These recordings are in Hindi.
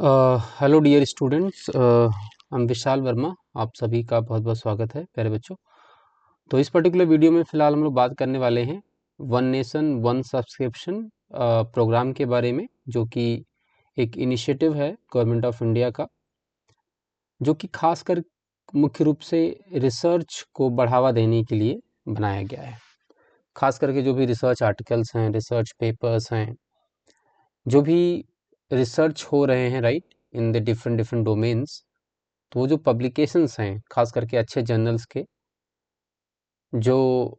हेलो डियर स्टूडेंट्स, हम विशाल वर्मा। आप सभी का बहुत बहुत स्वागत है प्यारे बच्चों। तो इस पर्टिकुलर वीडियो में फ़िलहाल हम लोग बात करने वाले हैं one nation one subscription program के बारे में, जो कि एक इनिशिएटिव है गवर्नमेंट ऑफ इंडिया का, जो कि खासकर मुख्य रूप से रिसर्च को बढ़ावा देने के लिए बनाया गया है। खास करके जो भी रिसर्च आर्टिकल्स हैं, रिसर्च पेपर्स हैं, जो भी रिसर्च हो रहे हैं right in the different different domains, तो वो जो पब्लिकेशंस हैं खास करके अच्छे जर्नल्स के, जो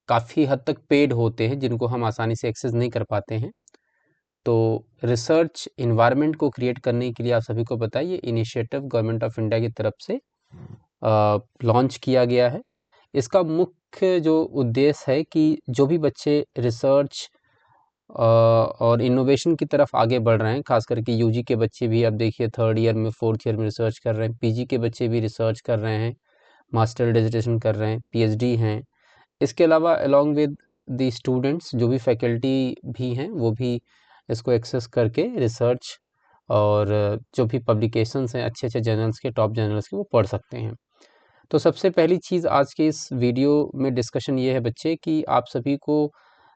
काफ़ी हद तक पेड होते हैं, जिनको हम आसानी से एक्सेस नहीं कर पाते हैं, तो रिसर्च इन्वायरमेंट को क्रिएट करने के लिए आप सभी को पता है ये इनिशिएटिव गवर्नमेंट ऑफ इंडिया की तरफ से लॉन्च किया गया है। इसका मुख्य जो उद्देश्य है कि जो भी बच्चे रिसर्च और इनोवेशन की तरफ आगे बढ़ रहे हैं, खास करके यूजी के बच्चे भी, अब देखिए थर्ड ईयर में, फोर्थ ईयर में रिसर्च कर रहे हैं, पीजी के बच्चे भी रिसर्च कर रहे हैं, मास्टर डिसर्टेशन कर रहे हैं, पीएचडी हैं। इसके अलावा अलॉन्ग विद द स्टूडेंट्स जो भी फैकल्टी भी हैं, वो भी इसको एक्सेस करके रिसर्च और जो भी पब्लिकेशंस हैं अच्छे अच्छे जर्नल्स के, टॉप जर्नल्स के, वो पढ़ सकते हैं। तो सबसे पहली चीज़ आज के इस वीडियो में डिस्कशन ये है बच्चे कि आप सभी को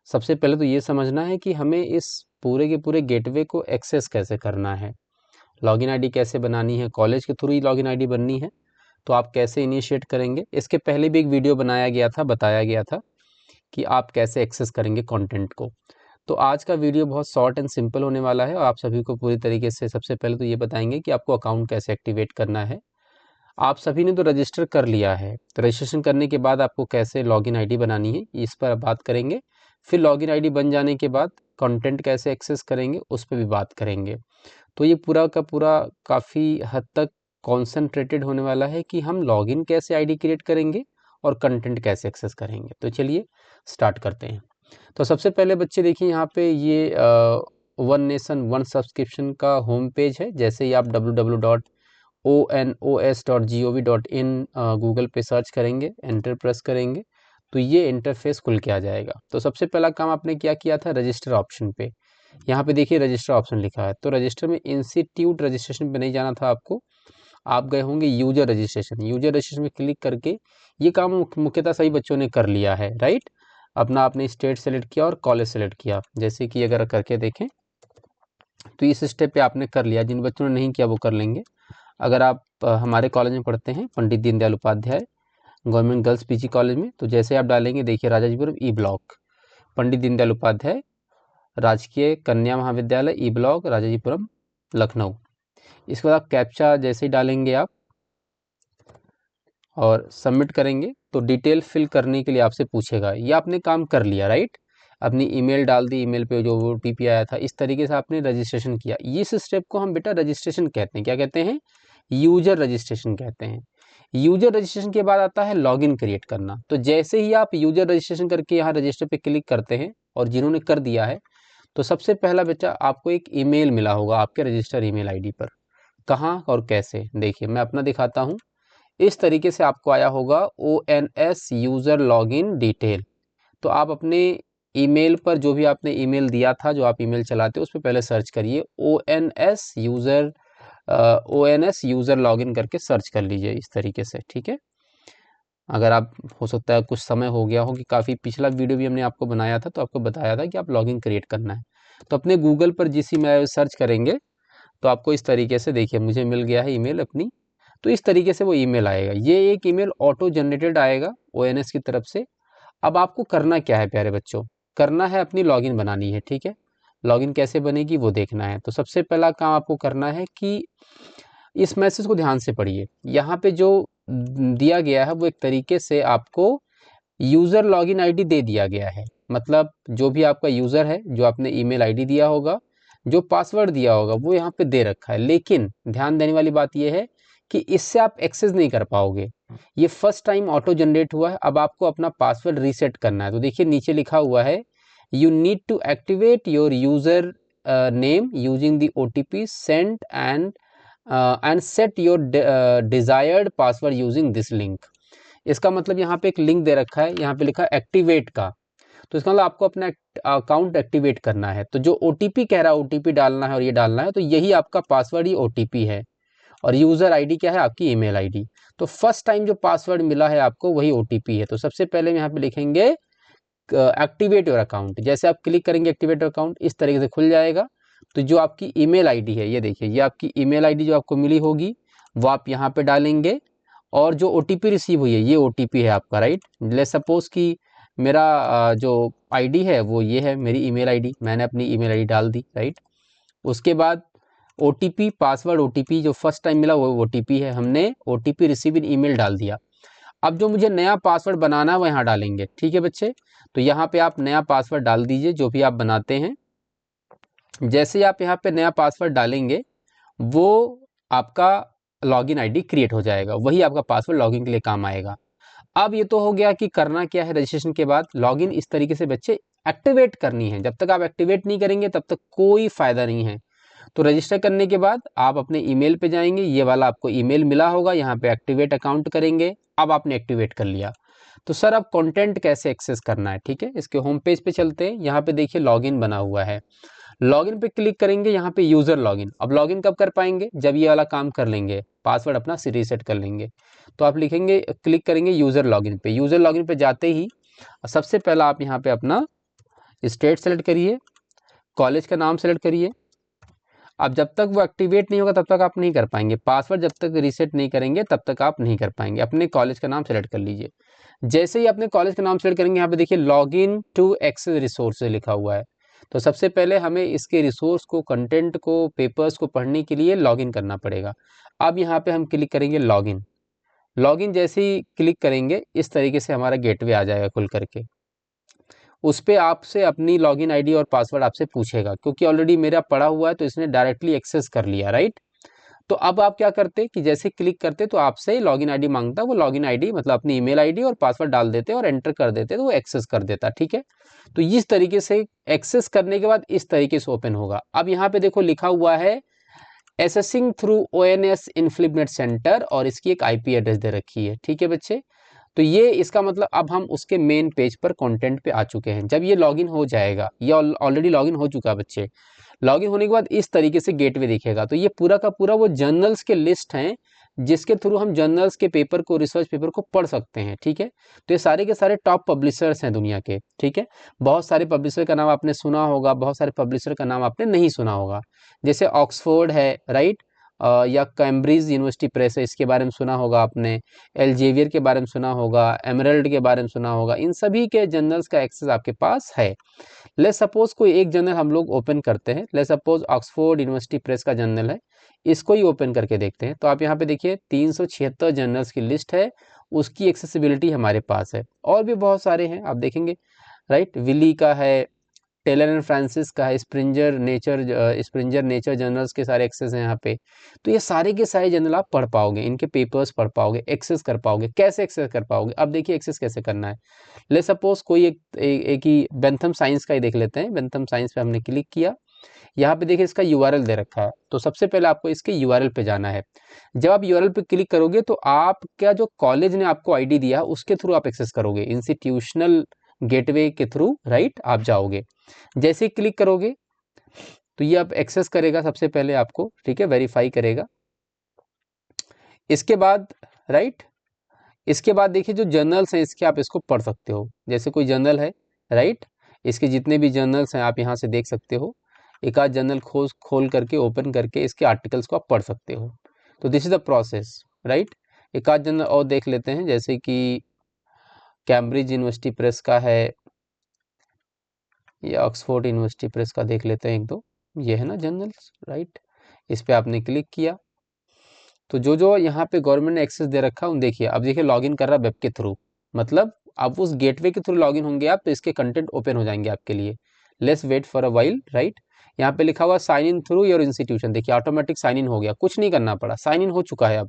सबसे पहले तो ये समझना है कि हमें इस पूरे के पूरे गेटवे को एक्सेस कैसे करना है, लॉगिन आईडी कैसे बनानी है। कॉलेज के थ्रू ही लॉगिन आईडी बननी है, तो आप कैसे इनिशिएट करेंगे। इसके पहले भी एक वीडियो बनाया गया था, बताया गया था कि आप कैसे एक्सेस करेंगे कंटेंट को। तो आज का वीडियो बहुत शॉर्ट एंड सिंपल होने वाला है और आप सभी को पूरी तरीके से सबसे पहले तो ये बताएंगे कि आपको अकाउंट कैसे एक्टिवेट करना है। आप सभी ने तो रजिस्टर कर लिया है, तो रजिस्ट्रेशन करने के बाद आपको कैसे लॉगिन आईडी बनानी है इस पर बात करेंगे। फिर लॉगिन आईडी बन जाने के बाद कंटेंट कैसे एक्सेस करेंगे उस पर भी बात करेंगे। तो ये पूरा का पूरा काफ़ी हद तक कॉन्सेंट्रेटेड होने वाला है कि हम लॉगिन कैसे आईडी क्रिएट करेंगे और कंटेंट कैसे एक्सेस करेंगे। तो चलिए स्टार्ट करते हैं। तो सबसे पहले बच्चे देखिए यहाँ पे ये वन नेशन वन सब्सक्रिप्शन का होम पेज है। जैसे ही आप www.onos.gov.in गूगल पे सर्च करेंगे, एंटर प्रेस करेंगे, तो ये इंटरफेस खुल के आ जाएगा। तो सबसे पहला काम आपने क्या किया था, रजिस्टर ऑप्शन पे, यहाँ पे देखिए रजिस्टर ऑप्शन लिखा है। तो रजिस्टर में इंस्टीट्यूट रजिस्ट्रेशन पे नहीं जाना था आपको, आप गए होंगे यूजर रजिस्ट्रेशन। यूजर रजिस्ट्रेशन में क्लिक करके ये काम मुख्यतः सही बच्चों ने कर लिया है राइट। अपना आपने स्टेट सेलेक्ट किया और कॉलेज सेलेक्ट किया। जैसे कि अगर करके देखें तो इस स्टेप पे आपने कर लिया, जिन बच्चों ने नहीं किया वो कर लेंगे। अगर आप हमारे कॉलेज में पढ़ते हैं Pandit Deendayal Upadhyaya government girls PG college में, तो जैसे आप डालेंगे देखिए राजाजीपुरम ई ब्लॉक, पंडित दीनदयाल उपाध्याय राजकीय कन्या महाविद्यालय ई ब्लॉक, राजाजीपुरम, लखनऊ। इसके बाद आप कैप्चा जैसे ही डालेंगे आप और सबमिट करेंगे तो डिटेल फिल करने के लिए आपसे पूछेगा। ये आपने काम कर लिया राइट, अपनी ईमेल डाल दी, ईमेल पे जो ओटीपी आया था, इस तरीके से आपने रजिस्ट्रेशन किया। इस स्टेप को हम बेटा रजिस्ट्रेशन कहते हैं। क्या कहते हैं, यूजर रजिस्ट्रेशन कहते हैं। यूजर रजिस्ट्रेशन के बाद आता है लॉगिन क्रिएट करना। तो जैसे ही आप यूजर रजिस्ट्रेशन करके यहाँ रजिस्टर पे क्लिक करते हैं, और जिन्होंने कर दिया है, तो सबसे पहला बच्चा आपको एक ईमेल मिला होगा आपके रजिस्टर ईमेल आईडी पर। कहाँ और कैसे, देखिए मैं अपना दिखाता हूँ। इस तरीके से आपको आया होगा ONS यूज़र लॉगिन डिटेल। तो आप अपने ईमेल पर जो भी आपने ईमेल दिया था, जो आप ईमेल चलाते हो, उस पर पहले सर्च करिए ONS यूज़र लॉगिन करके सर्च कर लीजिए इस तरीके से, ठीक है। अगर आप, हो सकता है कुछ समय हो गया हो कि काफ़ी पिछला वीडियो भी हमने आपको बनाया था, तो आपको बताया था कि आप लॉगिन क्रिएट करना है। तो अपने गूगल पर जिस ईमेल सर्च करेंगे तो आपको इस तरीके से, देखिए मुझे मिल गया है ईमेल अपनी, तो इस तरीके से वो ईमेल आएगा। ये एक ईमेल ऑटो जनरेटेड आएगा ONS की तरफ से। अब आपको करना क्या है प्यारे बच्चों, करना है अपनी लॉगिन बनानी है, ठीक है। लॉगिन कैसे बनेगी वो देखना है। तो सबसे पहला काम आपको करना है कि इस मैसेज को ध्यान से पढ़िए। यहाँ पे जो दिया गया है वो एक तरीके से आपको यूज़र लॉगिन आईडी दे दिया गया है। मतलब जो भी आपका यूज़र है, जो आपने ईमेल आईडी दिया होगा, जो पासवर्ड दिया होगा, वो यहाँ पे दे रखा है। लेकिन ध्यान देने वाली बात यह है कि इससे आप एक्सेस नहीं कर पाओगे। ये फर्स्ट टाइम ऑटो जनरेट हुआ है। अब आपको अपना पासवर्ड रीसेट करना है। तो देखिए नीचे लिखा हुआ है, you need to activate your user name using the OTP sent and set your desired password using this link. इसका मतलब यहाँ पे एक लिंक दे रखा है, यहाँ पे लिखा है एक्टिवेट का। तो इसका मतलब आपको अपना अकाउंट एक्टिवेट करना है। तो जो ओटीपी कह रहा है, ओटीपी डालना है और ये डालना है, तो यही आपका पासवर्ड, ये ओटीपी है। और यूज़र आईडी क्या है? आपकी ईमेल आईडी। तो फर्स्ट टाइम जो पासवर्ड मिला है आपको वही ओटीपी है। तो सबसे पहले यहाँ पे लिखेंगे एक्टिवेट योर अकाउंट। जैसे आप क्लिक करेंगे एक्टिवेट योर अकाउंट, इस तरीके से खुल जाएगा। तो जो आपकी ईमेल आईडी है, ये देखिए, ये आपकी ईमेल आईडी जो आपको मिली होगी वो आप यहाँ पे डालेंगे। और जो ओटीपी रिसीव हुई है, ये ओटीपी है आपका, राइट। लेट्स सपोज कि मेरा जो आईडी है वो ये है, मेरी ईमेल आईडी, मैंने अपनी ईमेल आईडी डाल दी, राइट। उसके बाद ओटीपी, पासवर्ड ओटीपी जो फर्स्ट टाइम मिला वो ओटीपी है, हमने ओटीपी रिसीव इन ईमेल डाल दिया। अब जो मुझे नया पासवर्ड बनाना है वो यहाँ डालेंगे, ठीक है बच्चे। तो यहाँ पे आप नया पासवर्ड डाल दीजिए जो भी आप बनाते हैं। जैसे ही आप यहाँ पे नया पासवर्ड डालेंगे वो आपका लॉगिन आईडी क्रिएट हो जाएगा, वही आपका पासवर्ड लॉगिन के लिए काम आएगा। अब ये तो हो गया कि करना क्या है रजिस्ट्रेशन के बाद, लॉगिन इस तरीके से बच्चे एक्टिवेट करनी है। जब तक आप एक्टिवेट नहीं करेंगे तब तक कोई फायदा नहीं है। तो रजिस्टर करने के बाद आप अपने ईमेल पे जाएंगे, ये वाला आपको ईमेल मिला होगा, यहाँ पे एक्टिवेट अकाउंट करेंगे। अब आपने एक्टिवेट कर लिया। तो सर अब कंटेंट कैसे एक्सेस करना है, ठीक है, इसके होम पेज पे चलते हैं। यहाँ पे देखिए लॉगिन बना हुआ है, लॉगिन पे क्लिक करेंगे, यहाँ पे यूज़र लॉगिन। अब लॉगिन कब कर पाएंगे? जब ये वाला काम कर लेंगे, पासवर्ड अपना रीसेट कर लेंगे। तो आप लिखेंगे, क्लिक करेंगे यूज़र लॉगिन पे। यूज़र लॉगिन पे जाते ही सबसे पहला आप यहाँ पे अपना स्टेट सेलेक्ट करिए, कॉलेज का नाम सेलेक्ट करिए। अब जब तक वो एक्टिवेट नहीं होगा तब तक आप नहीं कर पाएंगे, पासवर्ड जब तक रीसेट नहीं करेंगे तब तक आप नहीं कर पाएंगे। अपने कॉलेज का नाम सेलेक्ट कर लीजिए। जैसे ही अपने कॉलेज का नाम सेलेक्ट करेंगे, यहाँ पे देखिए लॉगिन टू एक्सेस रिसोर्सेज लिखा हुआ है। तो सबसे पहले हमें इसके रिसोर्स को, कंटेंट को, पेपर्स को पढ़ने के लिए लॉगिन करना पड़ेगा। अब यहाँ पे हम क्लिक करेंगे लॉगिन। लॉगिन जैसे ही क्लिक करेंगे इस तरीके से हमारा गेटवे आ जाएगा खुल करके। उस पे आपसे अपनी लॉगिन आईडी और पासवर्ड आपसे पूछेगा, क्योंकि ऑलरेडी मेरा पड़ा हुआ है तो इसने डायरेक्टली एक्सेस कर लिया, राइट। तो अब आप क्या करते कि जैसे क्लिक करते तो आपसे लॉगिन आईडी मांगता, वो लॉगिन आईडी मतलब अपनी ईमेल आईडी और पासवर्ड डाल देते और एंटर कर देते तो वो एक्सेस कर देता, ठीक है। तो इस तरीके से एक्सेस करने के बाद इस तरीके से ओपन होगा। अब यहाँ पे देखो लिखा हुआ है एसेसिंग थ्रू ONS इन्फ्लिपनेट सेंटर, और इसकी एक IP एड्रेस दे रखी है, ठीक है बच्चे। तो ये इसका मतलब अब हम उसके मेन पेज पर कंटेंट पे आ चुके हैं। जब ये लॉगिन हो जाएगा, ये ऑलरेडी लॉगिन हो चुका है बच्चे। लॉगिन होने के बाद इस तरीके से गेटवे दिखेगा। तो ये पूरा का पूरा वो जर्नल्स के लिस्ट हैं जिसके थ्रू हम जर्नल्स के पेपर को, रिसर्च पेपर को पढ़ सकते हैं, ठीक है। तो ये सारे के सारे टॉप पब्लिशर्स हैं दुनिया के, ठीक है। बहुत सारे पब्लिशर का नाम आपने सुना होगा, बहुत सारे पब्लिशर का नाम आपने नहीं सुना होगा। जैसे ऑक्सफोर्ड है, राइट, या कैम्ब्रिज यूनिवर्सिटी प्रेस है, इसके बारे में सुना होगा आपने। एल्जेवियर के बारे में सुना होगा, एमरल्ड के बारे में सुना होगा। इन सभी के जर्नल्स का एक्सेस आपके पास है। लेट सपोज कोई एक जर्नल हम लोग ओपन करते हैं, let suppose Oxford university press का जर्नल है, इसको ही ओपन करके देखते हैं। तो आप यहाँ पे देखिए 376 जर्नल्स की लिस्ट है, उसकी एक्सेसिबिलिटी हमारे पास है। और भी बहुत सारे हैं आप देखेंगे, राइट। विली का है, टेलर एंड फ्रांसिस का है, स्प्रिंजर नेचर जर्नल्स के सारे एक्सेस हैं यहाँ पे। तो ये सारे के सारे जर्नल आप पढ़ पाओगे, इनके पेपर्स पढ़ पाओगे, एक्सेस कर पाओगे। कैसे एक्सेस कर पाओगे? अब देखिए एक्सेस कैसे करना है। ले सपोज कोई एक ही बेंथम साइंस का ही देख लेते हैं। बेंथम साइंस पे हमने क्लिक किया, यहाँ पे देखिए इसका URL दे रखा है। तो सबसे पहले आपको इसके URL पे जाना है। जब आप URL पे क्लिक करोगे तो आपका जो कॉलेज ने आपको आईडी दिया उसके थ्रू आप एक्सेस करोगे, इंस्टीट्यूशनल गेटवे के थ्रू, राइट, आप जाओगे। जैसे ही क्लिक करोगे तो ये आप एक्सेस करेगा सबसे पहले आपको, ठीक है, वेरीफाई करेगा। इसके बाद, राइट, इसके बाद देखिए जो जर्नल्स हैं इसके आप इसको पढ़ सकते हो। जैसे कोई जर्नल है, राइट, इसके जितने भी जर्नल्स हैं आप यहाँ से देख सकते हो। एक आध जर्नल खोल करके, ओपन करके इसके आर्टिकल्स को आप पढ़ सकते हो। तो this is the process, right. एक आध जर्नल और देख लेते हैं, जैसे कि कैम्ब्रिज यूनिवर्सिटी प्रेस का है या ऑक्सफोर्ड यूनिवर्सिटी प्रेस का देख लेते हैं एक दो। ये है ना जर्नल्स, राइट। इस पे आपने क्लिक किया तो जो जो यहाँ पे गवर्नमेंट ने एक्सेस दे रखा है देखिए, अब देखिए लॉगिन कर रहा है वेब के थ्रू, मतलब अब उस गेटवे के थ्रू लॉगिन होंगे आप तो इसके कंटेंट ओपन हो जाएंगे आपके लिए। Let's wait for a while, right. यहाँ पे लिखा हुआ sign in through your institution, देखिए ऑटोमेटिक साइन इन हो गया, कुछ नहीं करना पड़ा, साइन इन हो चुका है।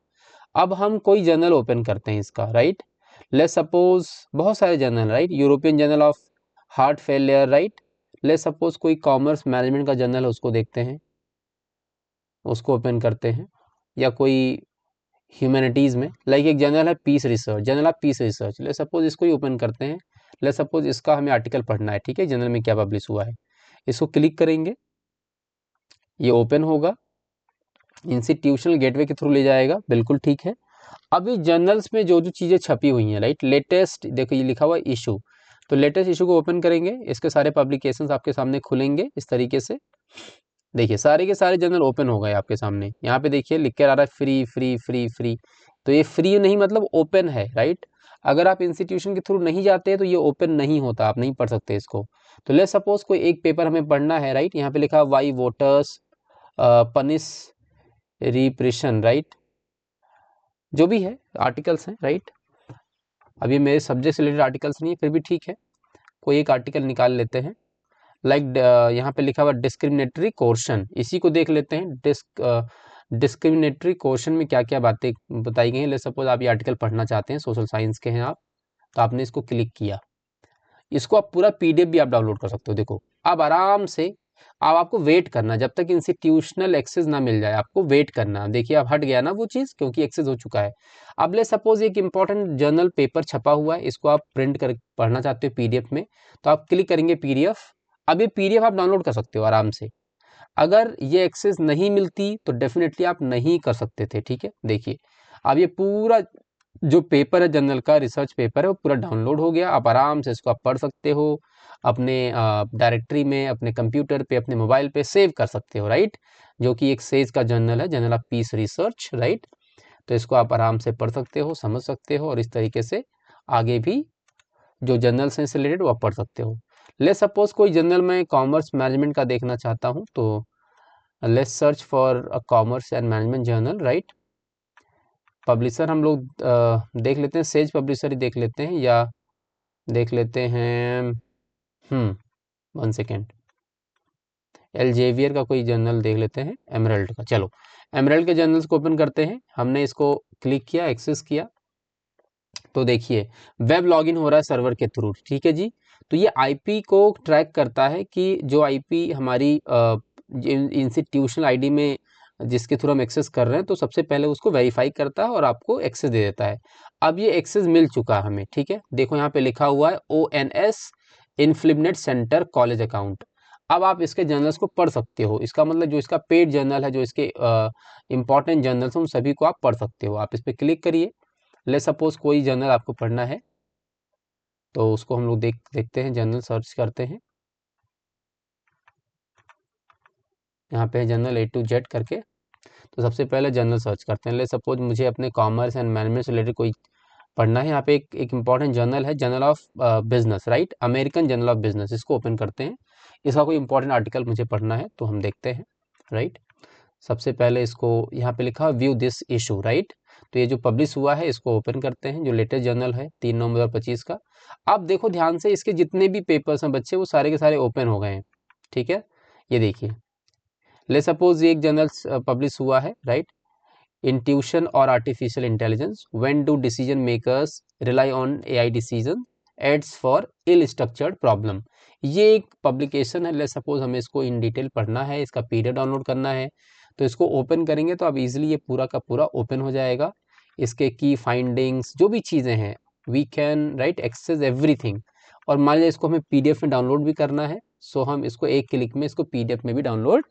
अब हम कोई जर्नल ओपन करते हैं इसका, राइट। लेट्स सपोज बहुत सारे journal, right, European journal of heart failure, right. Let's suppose कोई कॉमर्स मैनेजमेंट का जर्नल है, उसको देखते हैं, उसको ओपन करते हैं। या कोई ह्यूमैनिटीज़ में लाइक एक जर्नल है peace research, journal of peace research, ले सपोज इसको ही ओपन करते हैं। लेट्स सपोज इसका हमें आर्टिकल पढ़ना है, ठीक है, जनरल में क्या पब्लिश हुआ है। इसको क्लिक करेंगे, ये ओपन होगा, इंस्टीट्यूशनल गेटवे के थ्रू ले जाएगा, बिल्कुल ठीक है। अभी जर्नल्स में जो जो चीज़ें छपी हुई हैं, राइट, लेटेस्ट, देखो ये लिखा हुआ इशू, तो लेटेस्ट इशू को ओपन करेंगे, इसके सारे पब्लिकेशंस आपके सामने खुलेंगे इस तरीके से। देखिए सारे के सारे जर्नल ओपन हो गए आपके सामने। यहाँ पे देखिए लिख कर आ रहा है फ्री फ्री फ्री फ्री, तो ये फ्री नहीं मतलब ओपन है, राइट। अगर आप इंस्टीट्यूशन के थ्रू नहीं जाते तो ये ओपन नहीं होता, आप नहीं पढ़ सकते इसको। तो लेट्स सपोज कोई एक पेपर हमें पढ़ना है, राइट, यहाँ पे लिखा why voters punish repression, right, जो भी है आर्टिकल्स हैं, राइट। अब ये मेरे सब्जेक्ट से रिलेटेड आर्टिकल्स नहीं है, फिर भी ठीक है, कोई एक आर्टिकल निकाल लेते हैं। लाइक यहाँ पे लिखा हुआ डिस्क्रिमिनेटरी कोर्शन, इसी को देख लेते हैं। डिस्क्रिमिनेटरी कोर्शन में क्या क्या बातें बताई गई हैं। लेट्स सपोज आप ये आर्टिकल पढ़ना चाहते हैं, सोशल साइंस के हैं आप, तो आपने इसको क्लिक किया, इसको आप पूरा पीडीएफ भी आप डाउनलोड कर सकते हो। देखो अब आराम से, अब आपको वेट करना, जब तक इंस्टीट्यूशनल एक्सेस ना मिल जाए आपको वेट करना। देखिए अब हट गया ना वो चीज़, क्योंकि एक्सेस हो चुका है। अब ले सपोज एक इंपॉर्टेंट जर्नल पेपर छपा हुआ है, इसको आप प्रिंट कर पढ़ना चाहते हो पीडीएफ में, तो आप क्लिक करेंगे पीडीएफ। अब ये पीडीएफ आप डाउनलोड कर सकते हो आराम से। अगर ये एक्सेस नहीं मिलती तो डेफिनेटली आप नहीं कर सकते थे, ठीक है। देखिए अब ये पूरा जो पेपर है जनरल का, रिसर्च पेपर है, वो पूरा डाउनलोड हो गया। आप आराम से इसको आप पढ़ सकते हो, अपने डायरेक्टरी में, अपने कंप्यूटर पे, अपने मोबाइल पे सेव कर सकते हो, राइट। जो कि एक सेज का जर्नल है, journal of peace research, right. तो इसको आप आराम से पढ़ सकते हो, समझ सकते हो, और इस तरीके से आगे भी जो जर्नल से रिलेटेड वो आप पढ़ सकते हो। ले सपोज कोई जर्नल में कॉमर्स मैनेजमेंट का देखना चाहता हूँ, तो let's search for a commerce and management journal, right. Publisher हम लोग देख लेते हैं, सेज पब्लिशर ही देख लेते हैं, या देख लेते हैं 1 सेकेंड, एल्जेवियर का कोई जर्नल देख लेते हैं, एमरल्ड का। चलो एमरल्ड के जर्नल्स को ओपन करते हैं। हमने इसको क्लिक किया, एक्सेस किया, तो देखिए वेब लॉगिन हो रहा है सर्वर के थ्रू, ठीक है जी। तो ये आईपी को ट्रैक करता है कि जो आईपी हमारी इंस्टीट्यूशनल आईडी में जिसके थ्रू हम एक्सेस कर रहे हैं, तो सबसे पहले उसको वेरीफाई करता है और आपको एक्सेस दे देता है। अब ये एक्सेस मिल चुका है हमें, ठीक है। देखो यहाँ पे लिखा हुआ है ONS इन्फ्लिबनेट सेंटर कॉलेज अकाउंट। अब आप इसके जर्नल्स को पढ़ सकते हो, इसका मतलब जो इसका पेड जर्नल है, जो इसके इंपॉर्टेंट जर्नल्स हैं, उन सभी को आप पढ़ सकते हो। आप इस पर क्लिक करिए। ले सपोज कोई जर्नल आपको पढ़ना है, तो उसको हम लोग देखते हैं, जर्नल सर्च करते हैं। यहाँ पे जर्नल A to Z करके, तो सबसे पहले जर्नल सर्च करते हैं। ले सपोज मुझे अपने कॉमर्स एंड मैनेजमेंट से रिलेटेड कोई पढ़ना है। यहाँ पे एक इंपॉर्टेंट जर्नल है, journal of business, right, American journal of business. इसको ओपन करते हैं, इसका कोई इंपॉर्टेंट आर्टिकल मुझे पढ़ना है, तो हम देखते हैं, राइट। सबसे पहले इसको यहाँ पे लिखा व्यू दिस इशू, राइट। तो ये जो पब्लिश हुआ है इसको ओपन करते हैं, जो लेटेस्ट जर्नल है 3 नवंबर 2025 का। आप देखो ध्यान से, इसके जितने भी पेपर्स हैं बच्चे, वो सारे के सारे ओपन हो गए हैं, ठीक है। ये देखिए, ले सपोज ये एक जर्नल पब्लिश हुआ है, राइट, इंट्यूशन और artificial intelligence, when do decision makers rely on AI decision aids for ill structured problem. ये एक पब्लिकेशन है। ले सपोज हमें इसको इन डिटेल पढ़ना है, इसका पीडीएफ डाउनलोड करना है, तो इसको ओपन करेंगे तो अब इजीली ये पूरा का पूरा ओपन हो जाएगा। इसके की फाइंडिंग्स जो भी चीज़ें हैं, we can right access everything. और मान लीजिए इसको हमें पीडीएफ में डाउनलोड भी करना है, सो हम इसको एक क्लिक में इसको पीडीएफ में भी डाउनलोड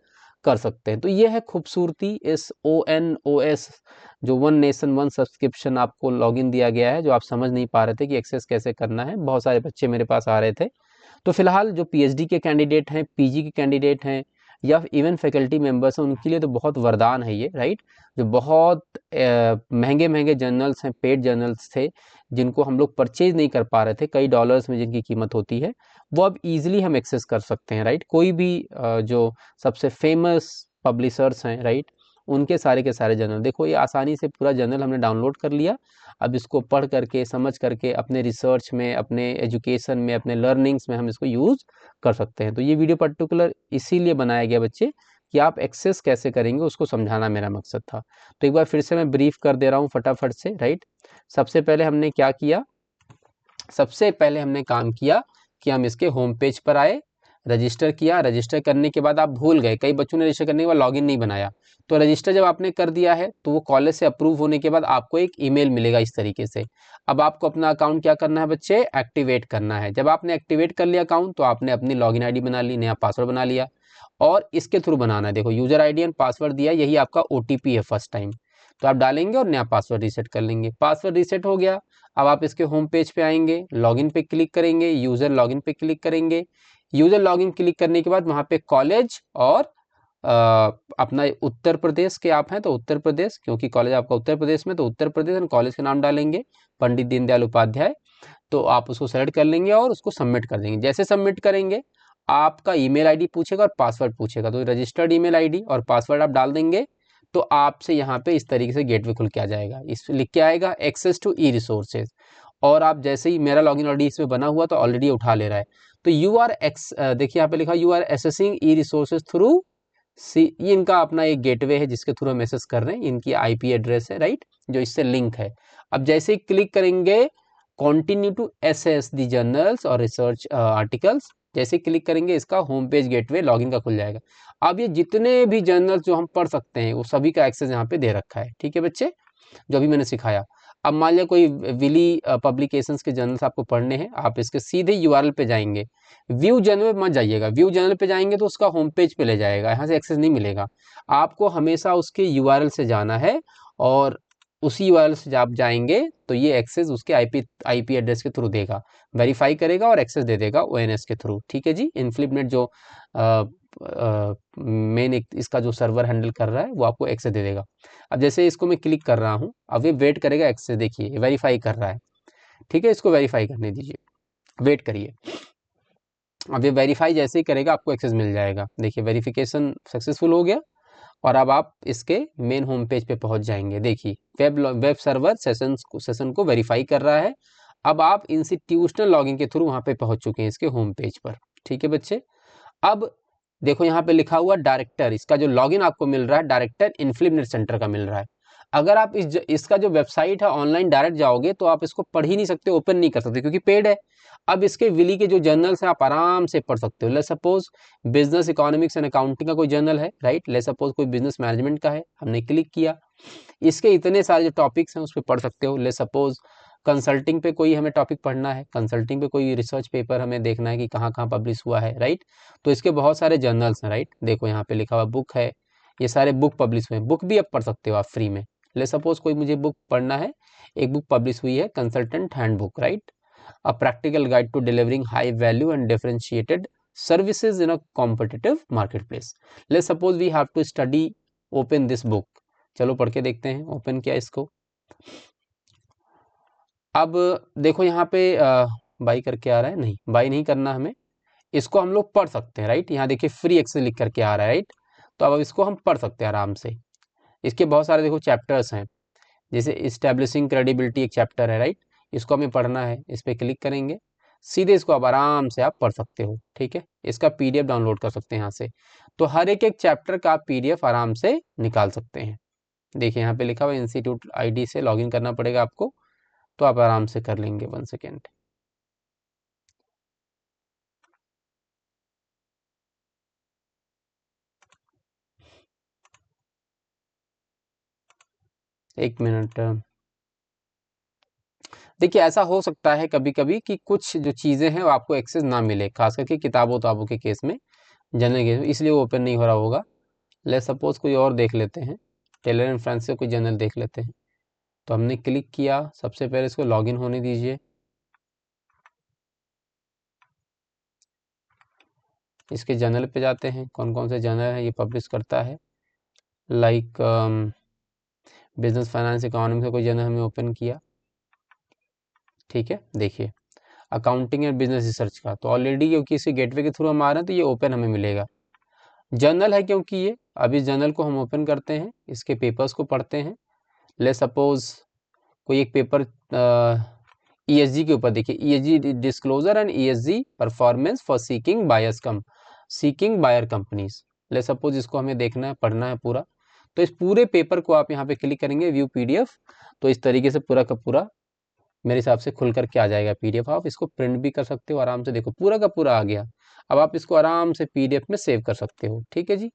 कर सकते हैं। तो ये है खूबसूरती इस ONOS, जो वन नेशन वन सब्सक्रिप्शन आपको लॉगिन दिया गया है, जो आप समझ नहीं पा रहे थे कि एक्सेस कैसे करना है। बहुत सारे बच्चे मेरे पास आ रहे थे। तो फिलहाल जो पीएचडी के कैंडिडेट हैं, पीजी के कैंडिडेट हैं, या इवन फैकल्टी मेंबर्स हैं, उनके लिए तो बहुत वरदान है ये, राइट। जो बहुत महंगे महंगे जर्नल्स हैं, पेड जर्नल्स थे, जिनको हम लोग परचेज नहीं कर पा रहे थे, कई डॉलर्स में जिनकी कीमत होती है, वो अब ईजिली हम एक्सेस कर सकते हैं, राइट। कोई भी जो सबसे फेमस पब्लिशर्स हैं, राइट, उनके सारे के सारे जर्नल, देखो ये आसानी से पूरा जर्नल हमने डाउनलोड कर लिया। अब इसको पढ़ करके, समझ करके अपने रिसर्च में, अपने एजुकेशन में, अपने लर्निंग्स में हम इसको यूज़ कर सकते हैं। तो ये वीडियो पर्टिकुलर इसीलिए बनाया गया बच्चे, कि आप एक्सेस कैसे करेंगे उसको समझाना मेरा मकसद था। तो एक बार फिर से मैं ब्रीफ कर दे रहा हूँ फटाफट से, राइट। सबसे पहले हमने क्या किया, सबसे पहले हमने काम किया कि हम इसके होम पेज पर आए, रजिस्टर किया, रजिस्टर करने के बाद आप भूल गए, कई बच्चों ने रजिस्टर करने के बाद लॉगिन नहीं बनाया, तो रजिस्टर जब आपने कर दिया है तो वो कॉलेज से अप्रूव होने के बाद आपको एक ईमेल मिलेगा इस तरीके से। अब आपको अपना अकाउंट क्या करना है बच्चे, एक्टिवेट करना है। जब आपने एक्टिवेट कर लिया अकाउंट तो आपने अपनी लॉगिन आईडी बना ली, नया पासवर्ड बना लिया, और इसके थ्रू बनाना है। देखो यूजर आईडी एंड पासवर्ड दिया, यही आपका ओटीपी है फर्स्ट टाइम, तो आप डालेंगे और नया पासवर्ड रीसेट कर लेंगे। पासवर्ड रीसेट हो गया। अब आप इसके होम पेज पे आएंगे, लॉगिन पे क्लिक करेंगे, यूजर लॉगिन पे क्लिक करेंगे। यूजर लॉगिन क्लिक करने के बाद वहाँ पे कॉलेज और अपना उत्तर प्रदेश के आप हैं तो उत्तर प्रदेश, क्योंकि कॉलेज आपका उत्तर प्रदेश में, तो उत्तर प्रदेश एंड कॉलेज का नाम डालेंगे, पंडित दीनदयाल उपाध्याय। तो आप उसको सेलेक्ट कर लेंगे और उसको सबमिट कर देंगे। जैसे सबमिट करेंगे आपका ईमेल आईडी पूछेगा और पासवर्ड पूछेगा, तो रजिस्टर्ड ईमेल आईडी और पासवर्ड आप डाल देंगे तो आपसे यहाँ पे इस तरीके से गेटवे खुल के आ जाएगा। इस लिख के आएगा एक्सेस टू ई रिसोर्सेज, और आप जैसे ही, मेरा लॉगिन ऑलरेडी इसमें बना हुआ तो ऑलरेडी उठा ले रहा है, तो यू आर देखिए यहाँ पे लिखा you are accessing e resources through C, ये इनका अपना एक गेटवे है जिसके थ्रू हम एक्सेस कर रहे हैं, इनकी आईपी एड्रेस है, राइट, जो इससे लिंक है। अब जैसे ही क्लिक करेंगे continue to access the journals और रिसर्च आर्टिकल्स, जैसे क्लिक करेंगे इसका होम पेज गेटवे लॉगिन का खुल जाएगा। अब ये जितने भी जर्नल्स जो हम पढ़ सकते हैं वो सभी का एक्सेस यहाँ पे दे रखा है, ठीक है बच्चे, जो भी मैंने सिखाया। अब मान लिया कोई विली पब्लिकेशंस के जर्नल्स आपको पढ़ने हैं, आप इसके सीधे यूआरएल पे जाएंगे, व्यू जर्नल पे मत जाइएगा, व्यू जर्नल पे जाएंगे तो उसका होम पेज पे ले जाएगा, यहाँ से एक्सेस नहीं मिलेगा। आपको हमेशा उसके यूआरएल से जाना है, और उसी यूआरएल से जब आप जाएंगे तो ये एक्सेस उसके आईपी एड्रेस के थ्रू देगा, वेरीफाई करेगा और एक्सेस दे देगा ओएनएस के थ्रू, ठीक है जी। इनफ्लिपनेट जो मेन इसका जो सर्वर हैंडल कर रहा है वो आपको एक्सेस दे देगा। अब जैसे इसको मैं क्लिक कर रहा हूँ, अब ये वेट करेगा एक्सेस, देखिए वेरीफाई कर रहा है, ठीक है, इसको वेरीफाई करने दीजिए, वेट करिए। अब ये वेरीफाई जैसे ही करेगा आपको एक्सेस मिल जाएगा, देखिए वेरिफिकेशन सक्सेसफुल हो गया, और अब आप इसके मेन होम पेज पे पहुंच जाएंगे। देखिए वेब सर्वर सेशन को वेरीफाई कर रहा है। अब आप इंस्टीट्यूशनल लॉगिन के थ्रू वहां पे पहुंच चुके हैं इसके होम पेज पर, ठीक है बच्चे। अब देखो यहाँ पे लिखा हुआ डायरेक्टर, इसका जो लॉगिन आपको मिल रहा है डायरेक्टर इनफ्लिपनेट सेंटर का मिल रहा है। अगर आप इसका जो वेबसाइट है ऑनलाइन डायरेक्ट जाओगे तो आप इसको पढ़ ही नहीं सकते, ओपन नहीं कर सकते क्योंकि पेड है। अब इसके विली के जो जर्नल्स हैं आप आराम से पढ़ सकते हो। ले suppose business economics and accounting का कोई जर्नल है, राइट, ले सपोज कोई बिजनेस मैनेजमेंट का है, हमने क्लिक किया, इसके इतने सारे जो टॉपिक्स हैं उस पर पढ़ सकते हो। ले सपोज कंसल्टिंग पे कोई हमें टॉपिक पढ़ना है, कंसल्टिंग पे कोई रिसर्च पेपर हमें देखना है कि कहाँ कहाँ पब्लिश हुआ है, राइट, तो इसके बहुत सारे जर्नल्स हैं, राइट, देखो यहाँ पे लिखा हुआ बुक है, ये सारे बुक पब्लिश हुए हैं, बुक भी आप पढ़ सकते हो आप फ्री में। ले सपोज कोई मुझे बुक पढ़ना है, एक बुक पब्लिश हुई है consultant handbook, right, a practical guide to delivering high value and differentiated services in a competitive market place. Let suppose we have to study, open this book, चलो पढ़ के देखते हैं। ओपन किया इसको, अब देखो यहाँ पे बाई करके आ रहा है, नहीं बाई नहीं करना हमें, इसको हम लोग पढ़ सकते हैं, राइट, यहाँ देखिए फ्री एक्सेस लिख करके आ रहा है, राइट, तो अब इसको हम पढ़ सकते हैं आराम से। इसके बहुत सारे देखो चैप्टर्स हैं, जैसे इस्टेब्लिशिंग क्रेडिबिलिटी एक चैप्टर है, राइट, इसको हमें पढ़ना है, इस पर क्लिक करेंगे, सीधे इसको अब आराम से आप पढ़ सकते हो, ठीक है, इसका पीडीएफ डाउनलोड कर सकते हैं यहाँ से, तो हर एक एक चैप्टर का आप पीडीएफ आराम से निकाल सकते हैं। देखिए यहाँ पे लिखा हुआ इंस्टीट्यूट आईडी से लॉगिन करना पड़ेगा आपको, तो आप आराम से कर लेंगे। 1 सेकेंड, एक मिनट। देखिए ऐसा हो सकता है कभी कभी कि कुछ जो चीज़ें हैं वो आपको एक्सेस ना मिले, खास करके किताबों किताबों के केस में, जनरल केस में, इसलिए वो ओपन नहीं हो रहा होगा। ले सपोज कोई और देख लेते हैं, टेलर एंड फ्रेंड्स से कोई जर्नल देख लेते हैं, तो हमने क्लिक किया, सबसे पहले इसको लॉगिन होने दीजिए, इसके जर्नल पे जाते हैं, कौन कौन से जर्नल है ये पब्लिश करता है, लाइक बिजनेस फाइनेंस इकोनॉमिक्स का कोई जर्नल हमने ओपन किया, ठीक है, देखिए अकाउंटिंग एंड बिजनेस रिसर्च का, तो ऑलरेडी क्योंकि इसी गेटवे के थ्रू हम आ रहे हैं तो ये ओपन हमें मिलेगा। जर्नल है क्योंकि ये, अब इस जर्नल को हम ओपन करते हैं, इसके पेपर्स को पढ़ते हैं। ले सपोज कोई एक पेपर ईएसजी के ऊपर, देखिए ESG disclosure and ESG performance for seeking buyer companies. ले सपोज इसको हमें देखना है, पढ़ना है पूरा, तो इस पूरे पेपर को आप यहाँ पे क्लिक करेंगे व्यू पीडीएफ, तो इस तरीके से पूरा का पूरा मेरे हिसाब से खुल करके आ जाएगा पीडीएफ। आप इसको प्रिंट भी कर सकते हो आराम से, देखो पूरा का पूरा आ गया। अब आप इसको आराम से PDF में सेव कर सकते हो। ठीक है जी,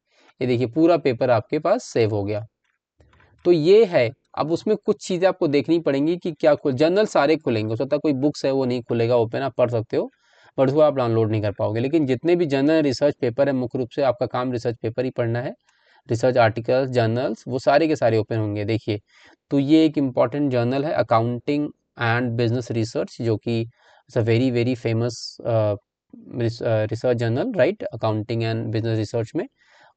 ये देखिए पूरा पेपर आपके पास सेव हो गया। तो ये है, अब उसमें कुछ चीज़ें आपको देखनी पड़ेंगी कि क्या जर्नल सारे खुलेंगे, हो सकता है कोई बुक्स है वो नहीं खुलेगा, ओपन आप पढ़ सकते हो बट उसको आप डाउनलोड नहीं कर पाओगे। लेकिन जितने भी जर्नल रिसर्च पेपर है, मुख्य रूप से आपका काम रिसर्च पेपर ही पढ़ना है, रिसर्च आर्टिकल्स जर्नल्स वो सारे के सारे ओपन होंगे। देखिए, तो ये एक इम्पॉर्टेंट जर्नल है अकाउंटिंग एंड बिजनेस रिसर्च, जो कि it's a very very famous research journal, right, accounting and business research में।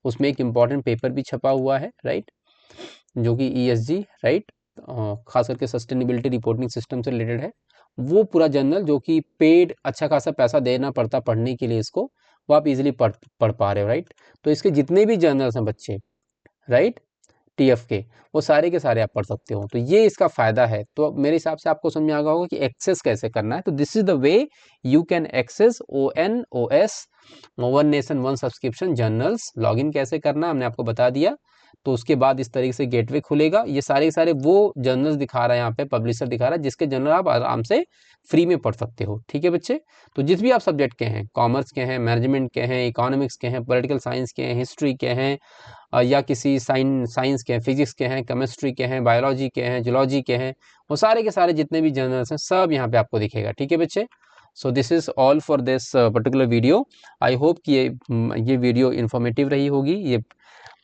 उसमें एक इम्पॉर्टेंट पेपर भी छपा हुआ है, राइट, जो कि ESG, राइट, खास करके सस्टेनेबिलिटी रिपोर्टिंग सिस्टम से रिलेटेड है। वो पूरा जर्नल जो कि पेड अच्छा खासा पैसा देना पड़ता पढ़ने के लिए इसको, वो आप इजीली पढ़ पा रहे हो, राइट। तो इसके जितने भी जर्नल्स हैं बच्चे, राइट, TF के, वो सारे के सारे आप पढ़ सकते हो। तो ये इसका फायदा है। तो मेरे हिसाब से आपको समझ में आ गया होगा कि एक्सेस कैसे करना है। तो this is the way you can access ONOS, one nation one subscription journals. Login कैसे करना हमने आपको बता दिया। तो उसके बाद इस तरीके से गेटवे खुलेगा, ये सारे सारे वो जर्नल्स दिखा रहा है यहाँ पे, पब्लिशर दिखा रहा है, जिसके जर्नल आप आराम से फ्री में पढ़ सकते हो। ठीक है बच्चे, तो जिस भी आप सब्जेक्ट के हैं, कॉमर्स के हैं, मैनेजमेंट के हैं, इकोनॉमिक्स के हैं, पॉलिटिकल साइंस के हैं, हिस्ट्री के हैं, या किसी साइंस के हैं, फिजिक्स के हैं, केमिस्ट्री के हैं, बायोलॉजी के हैं, जूलॉजी के हैं, वो सारे के सारे जितने भी जर्नल्स हैं सब यहाँ पे आपको दिखेगा। ठीक है बच्चे, so this is all for this particular video. I hope कि ये वीडियो इन्फॉर्मेटिव रही होगी। ये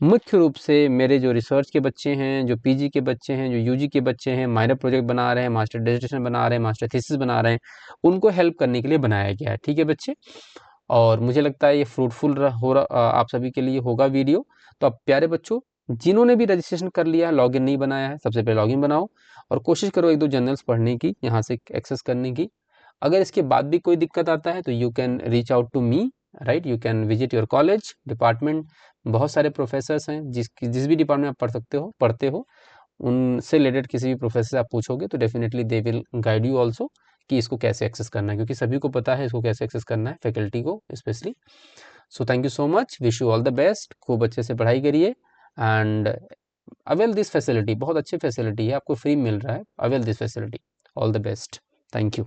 मुख्य रूप से मेरे जो रिसर्च के बच्चे हैं, जो PG के बच्चे हैं, जो UG के बच्चे हैं, माइनर प्रोजेक्ट बना रहे हैं, मास्टर डिसर्टेशन बना रहे हैं, मास्टर थीसिस बना रहे हैं, उनको हेल्प करने के लिए बनाया गया है। ठीक है बच्चे, और मुझे लगता है ये फ्रूटफुल आप सभी के लिए होगा वीडियो। तो अब प्यारे बच्चों, जिन्होंने भी रजिस्ट्रेशन कर लिया है, लॉगिन नहीं बनाया है, सबसे पहले लॉगिन बनाओ और कोशिश करो एक दो जर्नल्स पढ़ने की, यहाँ से एक्सेस करने की। अगर इसके बाद भी कोई दिक्कत आता है तो you can reach out to me, right, you can visit your college department. बहुत सारे प्रोफेसर्स हैं, जिस भी डिपार्टमेंट आप पढ़ते हो, उनसे रिलेटेड किसी भी प्रोफेसर से आप पूछोगे तो definitely they will guide you also कि इसको कैसे एक्सेस करना है, क्योंकि सभी को पता है इसको कैसे एक्सेस करना है, फैकल्टी को specially. So thank you so much, wish you all the best, खूब अच्छे से पढ़ाई करिए एंड अवेल दिस फैसिलिटी। बहुत अच्छी फैसिलिटी है, आपको फ्री मिल रहा है, avail this facility. All the best, thank you.